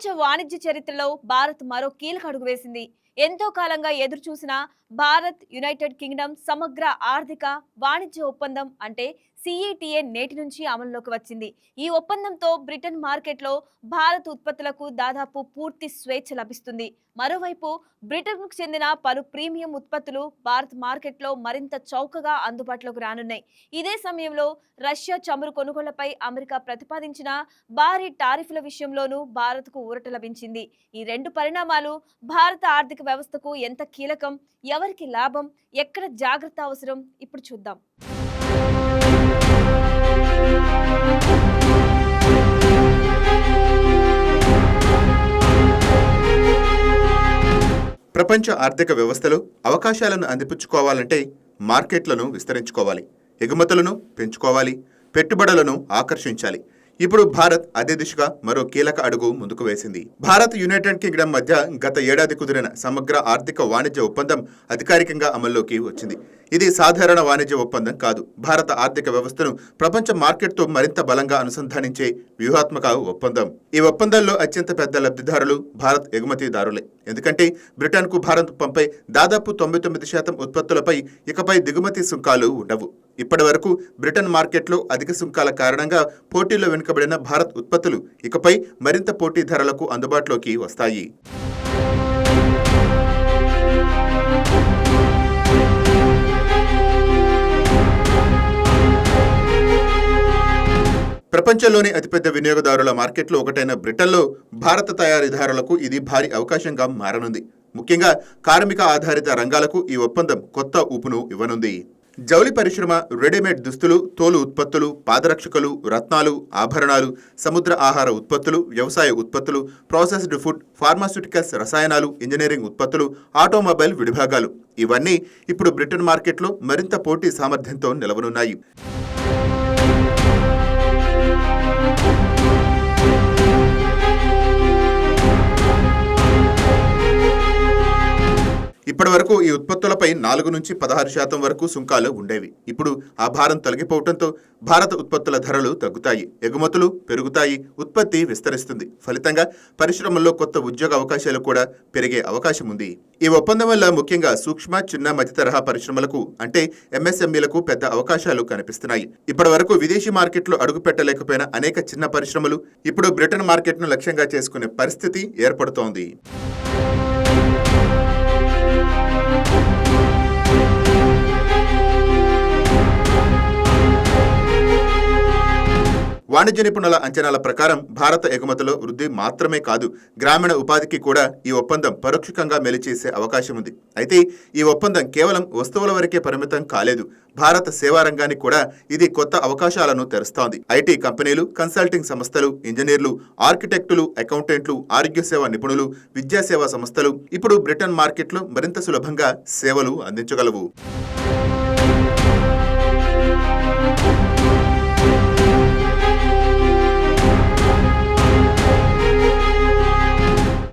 ప్రపంచ వాణిజ్య చరిత్రలో భారత్ మరో కీలక అడుగు వేసింది. ఎంతో కాలంగా ఎదురు చూసిన భారత్ యునైటెడ్ కింగ్డమ్ సమగ్ర ఆర్థిక వాణిజ్య ఒప్పందం అంటే సిఈటిఏ నేటి నుంచి అమల్లోకి వచ్చింది. ఈ ఒప్పందంతో బ్రిటన్ మార్కెట్లో భారత్ ఉత్పత్తులకు దాదాపు పూర్తి స్వేచ్ఛ లభిస్తుంది. మరోవైపు బ్రిటన్కు చెందిన పలు ప్రీమియం ఉత్పత్తులు భారత్ మార్కెట్లో మరింత చౌకగా అందుబాటులోకి రానున్నాయి. ఇదే సమయంలో రష్యా చమురు కొనుగోళ్లపై అమెరికా ప్రతిపాదించిన భారీ టారిఫ్ల విషయంలోనూ భారత్కు ఊరట లభించింది. ఈ రెండు పరిణామాలు భారత ఆర్థిక వ్యవస్థకు ఎంత కీలకం, ఎవరికి లాభం, ఎక్కడ జాగ్రత్త అవసరం ఇప్పుడు చూద్దాం. ప్రపంచ ఆర్థిక వ్యవస్థలో అవకాశాలను అందిపుచ్చుకోవాలంటే మార్కెట్లను విస్తరించుకోవాలి, ఎగుమతులను పెంచుకోవాలి, పెట్టుబడులను ఆకర్షించాలి. ఇప్పుడు భారత్ అదే దిశగా మరో కీలక అడుగు ముందుకు వేసింది. భారత్ యునైటెడ్ కింగ్డమ్ మధ్య గత ఏడాది కుదిరిన సమగ్ర ఆర్థిక వాణిజ్య ఒప్పందం అధికారికంగా అమల్లోకి వచ్చింది. ఇది సాధారణ వాణిజ్య ఒప్పందం కాదు. భారత ఆర్థిక వ్యవస్థను ప్రపంచ మార్కెట్తో మరింత బలంగా అనుసంధానించే వ్యూహాత్మక ఒప్పందం. ఈ ఒప్పందంలో అత్యంత పెద్ద లబ్ధిదారులు భారత్ ఎగుమతిదారులే. ఎందుకంటే బ్రిటన్కు భారత్ పంపే దాదాపు 99% ఉత్పత్తులపై ఇకపై దిగుమతి సుంకాలు ఉండవు. ఇప్పటి వరకు బ్రిటన్ మార్కెట్లో అధిక సుంకాల కారణంగా పోటీలో వెనుకబడిన భారత్ ఉత్పత్తులు ఇకపై మరింత పోటీ ధరలకు అందుబాటులోకి వస్తాయి. ప్రపంచంలోని అతిపెద్ద వినియోగదారుల మార్కెట్లో ఒకటైన బ్రిటన్లో భారత తయారీదారులకు ఇది భారీ అవకాశంగా మారనుంది. ముఖ్యంగా కార్మిక ఆధారిత రంగాలకు ఈ ఒప్పందం కొత్త ఊపును ఇవ్వనుంది. జౌళి పరిశ్రమ, రెడీమేడ్ దుస్తులు, తోలు ఉత్పత్తులు, పాదరక్షకులు, రత్నాలు, ఆభరణాలు, సముద్ర ఆహార ఉత్పత్తులు, వ్యవసాయ ఉత్పత్తులు, ప్రాసెస్డ్ ఫుడ్, ఫార్మాస్యూటికల్స్, రసాయనాలు, ఇంజనీరింగ్ ఉత్పత్తులు, ఆటోమొబైల్ విడిభాగాలు ఇవన్నీ ఇప్పుడు బ్రిటన్ మార్కెట్లో మరింత పోటీ సామర్థ్యంతో నిలవనున్నాయి. ఇప్పటి వరకు ఈ ఉత్పత్తులపై 4 నుంచి 16% వరకు సుంకాలు ఉండేవి. ఇప్పుడు ఆ భారం తొలగిపోవడంతో భారత ఉత్పత్తుల ధరలు తగ్గుతాయి, ఎగుమతులు పెరుగుతాయి, ఉత్పత్తి విస్తరిస్తుంది. ఫలితంగా పరిశ్రమల్లో కొత్త ఉద్యోగ అవకాశాలు కూడా పెరిగే అవకాశం ఉంది. ఈ ఒప్పందం వల్ల ముఖ్యంగా సూక్ష్మ, చిన్న, మధ్య తరహా పరిశ్రమలకు అంటే ఎంఎస్ఎంఈలకు పెద్ద అవకాశాలు కనిపిస్తున్నాయి. ఇప్పటి వరకు విదేశీ మార్కెట్లో అడుగు పెట్టలేకపోయిన అనేక చిన్న పరిశ్రమలు ఇప్పుడు బ్రిటన్ మార్కెట్ను లక్ష్యంగా చేసుకునే పరిస్థితి ఏర్పడుతోంది. వాణిజ్య నిపుణుల అంచనాల ప్రకారం భారత ఎగుమతుల వృద్ధి మాత్రమే కాదు, గ్రామీణ ఉపాధికి కూడా ఈ ఒప్పందం పరోక్షంగా మేలుచేసే అవకాశం ఉంది. అయితే ఈ ఒప్పందం కేవలం వస్తువుల వరకే పరిమితం కాలేదు. భారత సేవా రంగానికి కూడా ఇది కొత్త అవకాశాలను తెరుస్తోంది. ఐటీ కంపెనీలు, కన్సల్టింగ్ సంస్థలు, ఇంజనీర్లు, ఆర్కిటెక్టులు, అకౌంటెంట్లు, ఆరోగ్య సేవా నిపుణులు, విద్యాసేవా సంస్థలు ఇప్పుడు బ్రిటన్ మార్కెట్లో మరింత సులభంగా సేవలు అందించగలవు.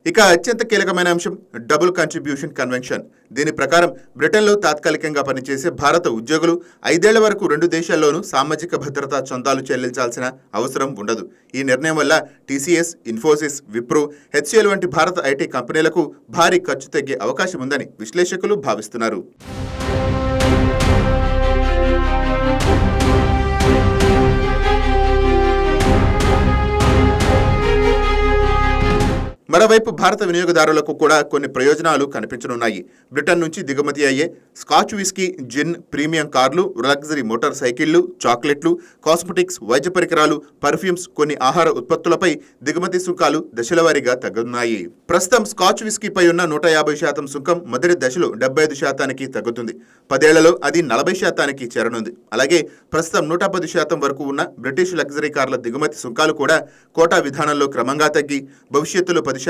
ఇక అత్యంత కీలకమైన అంశం డబుల్ కంట్రిబ్యూషన్ కన్వెన్షన్. దీని ప్రకారం బ్రిటన్లో తాత్కాలికంగా పనిచేసే భారత ఉద్యోగులు 5 ఏళ్ల వరకు 2 దేశాల్లోనూ సామాజిక భద్రతా చందాలు చెల్లించాల్సిన అవసరం ఉండదు. ఈ నిర్ణయం వల్ల టీసీఎస్, ఇన్ఫోసిస్, విప్రో, హెచ్సిఎల్ వంటి భారత ఐటీ కంపెనీలకు భారీ ఖర్చు తగ్గే అవకాశం ఉందని విశ్లేషకులు భావిస్తున్నారు. మరోవైపు భారత వినియోగదారులకు కూడా కొన్ని ప్రయోజనాలు కనిపించనున్నాయి. బ్రిటన్ నుంచి దిగుమతి అయ్యే స్కాచ్ విస్కీ, జిన్, ప్రీమియం కార్లు, లగ్జరీ మోటార్ సైకిళ్లు, చాక్లెట్లు, కాస్మెటిక్స్, వైద్య పరికరాలు, పర్ఫ్యూమ్స్, కొన్ని ఆహార ఉత్పత్తులపై దిగుమతి సుంకాలు దశలవారీగా తగ్గనున్నాయి. ప్రస్తుతం స్కాచ్ విస్కీపై ఉన్న 150% సుంకం మొదటి దశలో 75% తగ్గుతుంది. 10 ఏళ్లలో అది 40% చేరనుంది. అలాగే ప్రస్తుతం 110% వరకు ఉన్న బ్రిటిష్ లగ్జరీ కార్ల దిగుమతి సుంకాలు కూడా కోటా విధానంలో క్రమంగా తగ్గి భవిష్యత్తులో 10%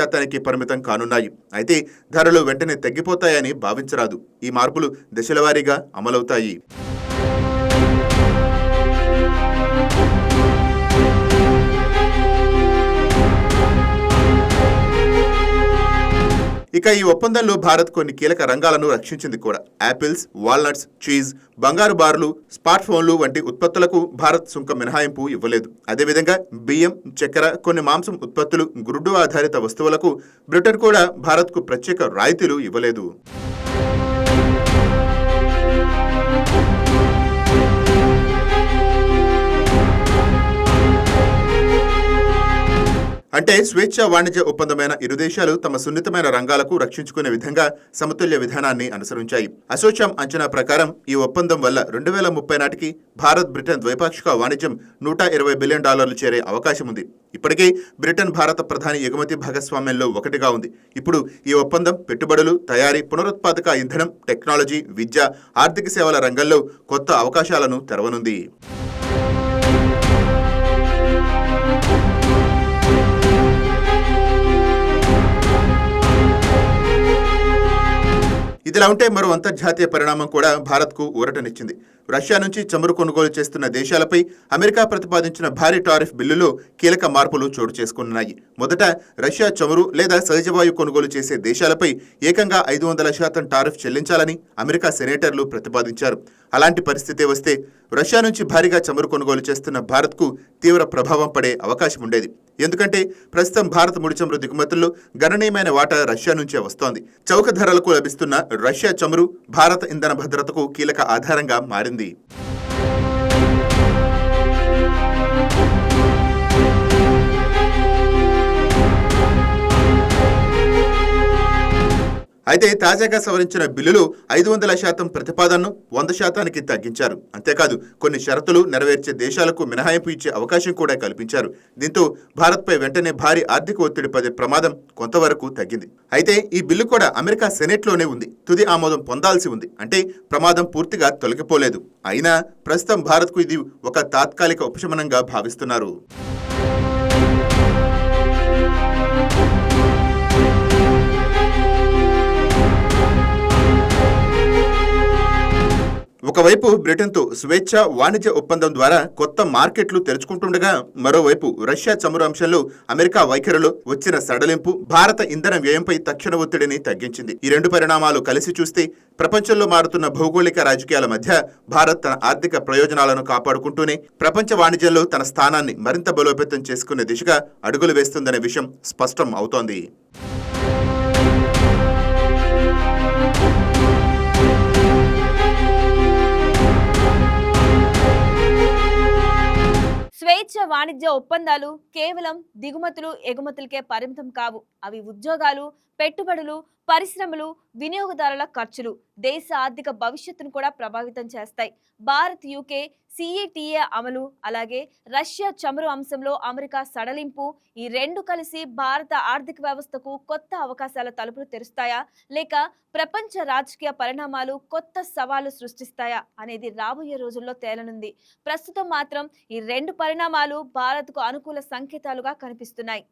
పరిమితం కానున్నాయి. అయితే ధరలు వెంటనే తగ్గిపోతాయని భావించరాదు. ఈ మార్పులు దశలవారీగా అమలవుతాయి. ఇక ఈ ఒప్పందంలో భారత్ కొన్ని కీలక రంగాలను రక్షించింది కూడా. యాపిల్స్, వాల్నట్స్, చీజ్, బంగారు బార్లు, స్మార్ట్ ఫోన్లు వంటి ఉత్పత్తులకు భారత్ సుంకం మినహాయింపు ఇవ్వలేదు. అదేవిధంగా బియ్యం, చక్కెర, కొన్ని మాంసం ఉత్పత్తులు, గుడ్డు ఆధారిత వస్తువులకు బ్రిటన్ కూడా భారత్కు ప్రత్యేక రాయితీలు ఇవ్వలేదు. అంటే స్వేచ్ఛ వాణిజ్య ఒప్పందమైన ఇరు దేశాలు తమ సున్నితమైన రంగాలకు రక్షించుకునే విధంగా సమతుల్య విధానాన్ని అనుసరించాయి. అసోచామ్ అంచనా ప్రకారం ఈ ఒప్పందం వల్ల 2030 నాటికి భారత్ బ్రిటన్ ద్వైపాక్షిక వాణిజ్యం $120 బిలియన్ చేరే అవకాశం ఉంది. ఇప్పటికే బ్రిటన్ భారత ప్రధాని ఎగుమతి భాగస్వామ్యంలో ఒకటిగా ఉంది. ఇప్పుడు ఈ ఒప్పందం పెట్టుబడులు, తయారీ, పునరుత్పాదక ఇంధనం, టెక్నాలజీ, విద్య, ఆర్థిక సేవల రంగంలో కొత్త అవకాశాలను తెరవనుంది. ఇదిలా ఉంటే మరో అంతర్జాతీయ పరిణామం కూడా భారత్కు ఊరటనిచ్చింది. రష్యా నుంచి చమురు కొనుగోలు చేస్తున్న దేశాలపై అమెరికా ప్రతిపాదించిన భారీ టారిఫ్ బిల్లులో కీలక మార్పులు చోటు చేసుకున్నాయి. మొదట రష్యా చమురు లేదా సహజవాయు కొనుగోలు చేసే దేశాలపై ఏకంగా 500% టారిఫ్ చెల్లించాలని అమెరికా సెనేటర్లు ప్రతిపాదించారు. అలాంటి పరిస్థితి వస్తే రష్యా నుంచి భారీగా చమురు కొనుగోలు చేస్తున్న భారత్కు తీవ్ర ప్రభావం పడే అవకాశం ఉండేది. ఎందుకంటే ప్రస్తుతం భారత ముడి చమురు దిగుమతుల్లో గణనీయమైన వాటా రష్యా నుంచే వస్తోంది. చౌక ధరలకు లభిస్తున్న రష్యా చమురు భారత ఇంధన భద్రతకు కీలక ఆధారంగా మారింది. అయితే తాజాగా సవరించిన బిల్లులో 500% ప్రతిపాదనను 100%కి తగ్గించారు. అంతేకాదు కొన్ని షరతులు నెరవేర్చే దేశాలకు మినహాయింపు ఇచ్చే అవకాశం కూడా కల్పించారు. దీంతో భారత్పై వెంటనే భారీ ఆర్థిక ఒత్తిడి పడే ప్రమాదం కొంతవరకు తగ్గింది. అయితే ఈ బిల్లు కూడా అమెరికా సెనెట్లోనే ఉంది. తుది ఆమోదం పొందాల్సి ఉంది. అంటే ప్రమాదం పూర్తిగా తొలగిపోలేదు. అయినా ప్రస్తుతం భారత్కు ఇది ఒక తాత్కాలిక ఉపశమనంగా భావిస్తున్నారు. ఒకవైపు బ్రిటన్తో స్వేచ్ఛ వాణిజ్య ఒప్పందం ద్వారా కొత్త మార్కెట్లు తెరుచుకుంటుండగా, మరోవైపు రష్యా చమురు అంశంలో అమెరికా వైఖరిలో వచ్చిన సడలింపు భారత ఇంధన వ్యయంపై తక్షణ ఒత్తిడిని తగ్గించింది. ఈ రెండు పరిణామాలు కలిసి చూస్తే ప్రపంచంలో మారుతున్న భౌగోళిక రాజకీయాల మధ్య భారత్ తన ఆర్థిక ప్రయోజనాలను కాపాడుకుంటూనే ప్రపంచ వాణిజ్యంలో తన స్థానాన్ని మరింత బలోపేతం చేసుకునే దిశగా అడుగులు వేస్తుందనే విషయం స్పష్టం అవుతోంది. స్వేచ్ఛ వాణిజ్య ఒప్పందాలు కేవలం దిగుమతులు, ఎగుమతులకే పరిమితం కావు. అవి ఉద్యోగాలు, పెట్టుబడులు, పరిశ్రమలు, వినియోగదారుల ఖర్చులు, దేశ ఆర్థిక భవిష్యత్తును కూడా ప్రభావితం చేస్తాయి. భారత్ యూకే సిఈటిఏ అమలు, అలాగే రష్యా చమురు అంశంలో అమెరికా సడలింపు, ఈ రెండు కలిసి భారత ఆర్థిక వ్యవస్థకు కొత్త అవకాశాల తలుపులు తెరుస్తాయా, లేక ప్రపంచ రాజకీయ పరిణామాలు కొత్త సవాళ్లు సృష్టిస్తాయా అనేది రాబోయే రోజుల్లో తేలనుంది. ప్రస్తుతం మాత్రం ఈ రెండు పరిణామాలు భారత్కు అనుకూల సంకేతాలుగా కనిపిస్తున్నాయి.